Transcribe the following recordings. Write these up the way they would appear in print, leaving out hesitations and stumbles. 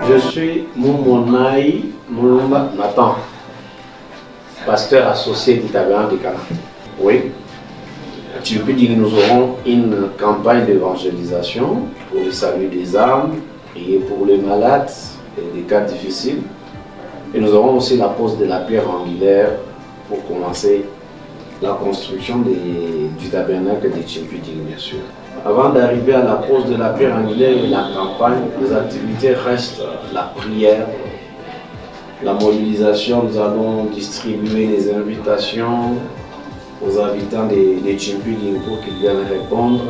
Je suis Moumonaï Moulumba Nathan, pasteur associé du Tabernacle de Canaan. Oui, tu peux dire que nous aurons une campagne d'évangélisation pour le salut des âmes, prier pour les malades et des cas difficiles. Et nous aurons aussi la pose de la pierre angulaire pour commencer la construction du tabernacle de Tchimpiding, bien sûr. Avant d'arriver à la pose de la pierre angulaire et la campagne, les activités restent la prière, la mobilisation. Nous allons distribuer les invitations aux habitants de Tchimpiding pour qu'ils viennent répondre.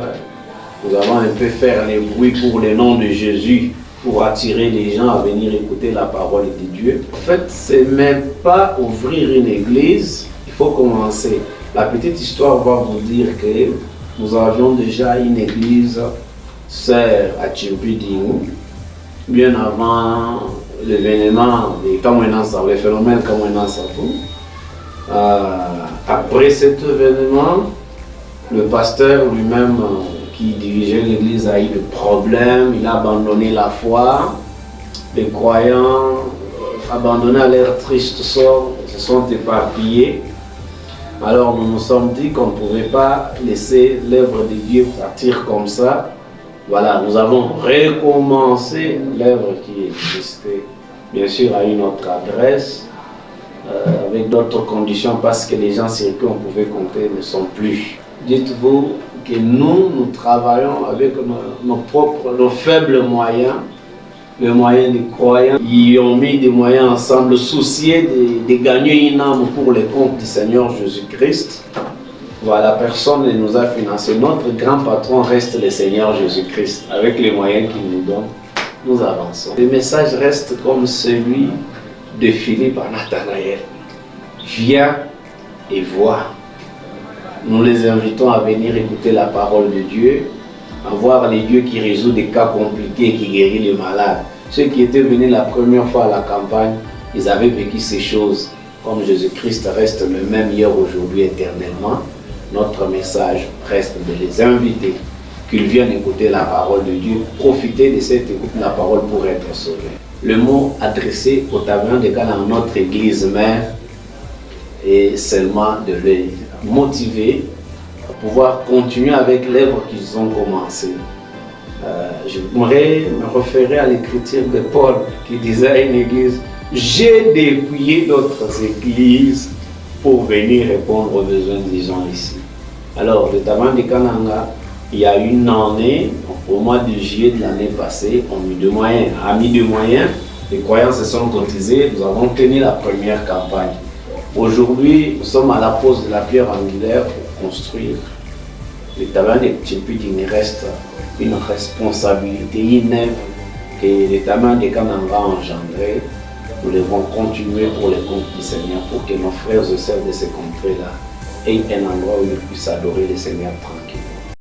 Nous allons un peu faire les bruits pour le nom de Jésus, pour attirer les gens à venir écouter la parole de Dieu. En fait, c'est même pas ouvrir une église, il faut commencer. La petite histoire va vous dire que nous avions déjà une église sœur à Tchimpiding, bien avant l'événement de Kamwenansa, le phénomène Kamwenansa. Après cet événement, le pasteur lui-même qui dirigeait l'église a eu des problèmes, il a abandonné la foi. Les croyants, abandonnés à leur triste sort, se sont éparpillés. Alors nous nous sommes dit qu'on ne pouvait pas laisser l'œuvre de Dieu partir comme ça. Voilà, nous avons recommencé l'œuvre qui existait, bien sûr à une autre adresse, avec d'autres conditions, parce que les gens sur qui on pouvait compter ne sont plus. Dites-vous que nous travaillons avec nos faibles moyens, les moyens des croyants. Ils ont mis des moyens ensemble, souciés de gagner une âme pour le compte du Seigneur Jésus-Christ. Voilà, personne ne nous a financé. Notre grand patron reste le Seigneur Jésus-Christ. Avec les moyens qu'il nous donne, nous avançons. Le message reste comme celui de Philippe à Nathanaël. Viens et vois. Nous les invitons à venir écouter la parole de Dieu, à voir les dieux qui résout des cas compliqués et qui guérit les malades. Ceux qui étaient venus la première fois à la campagne, ils avaient vécu ces choses. Comme Jésus-Christ reste le même hier, aujourd'hui, éternellement, notre message reste de les inviter, qu'ils viennent écouter la parole de Dieu, profiter de cette écoute de la parole pour être sauvés. Le mot adressé au tabernacle de Canaan, notre église mère, est seulement de les motiver à pouvoir continuer avec l'œuvre qu'ils ont commencé. J'aimerais me référer à l'écriture de Paul qui disait à une église: j'ai dépouillé d'autres églises pour venir répondre aux besoins des gens ici. Alors, le tabernacle de Canaan, il y a une année, au mois de juillet de l'année passée, on a mis de moyens, les croyants se sont cotisés, nous avons tenu la première campagne. Aujourd'hui, nous sommes à la pose de la pierre angulaire pour construire le tabernacle de Tchimpiding. Il reste une responsabilité, une œuvre que le tabernacle de Canaan va engendrer. Nous devons continuer pour le compte du Seigneur, pour que nos frères et sœurs de ces contrées-là aient un endroit où ils puissent adorer le Seigneur tranquille.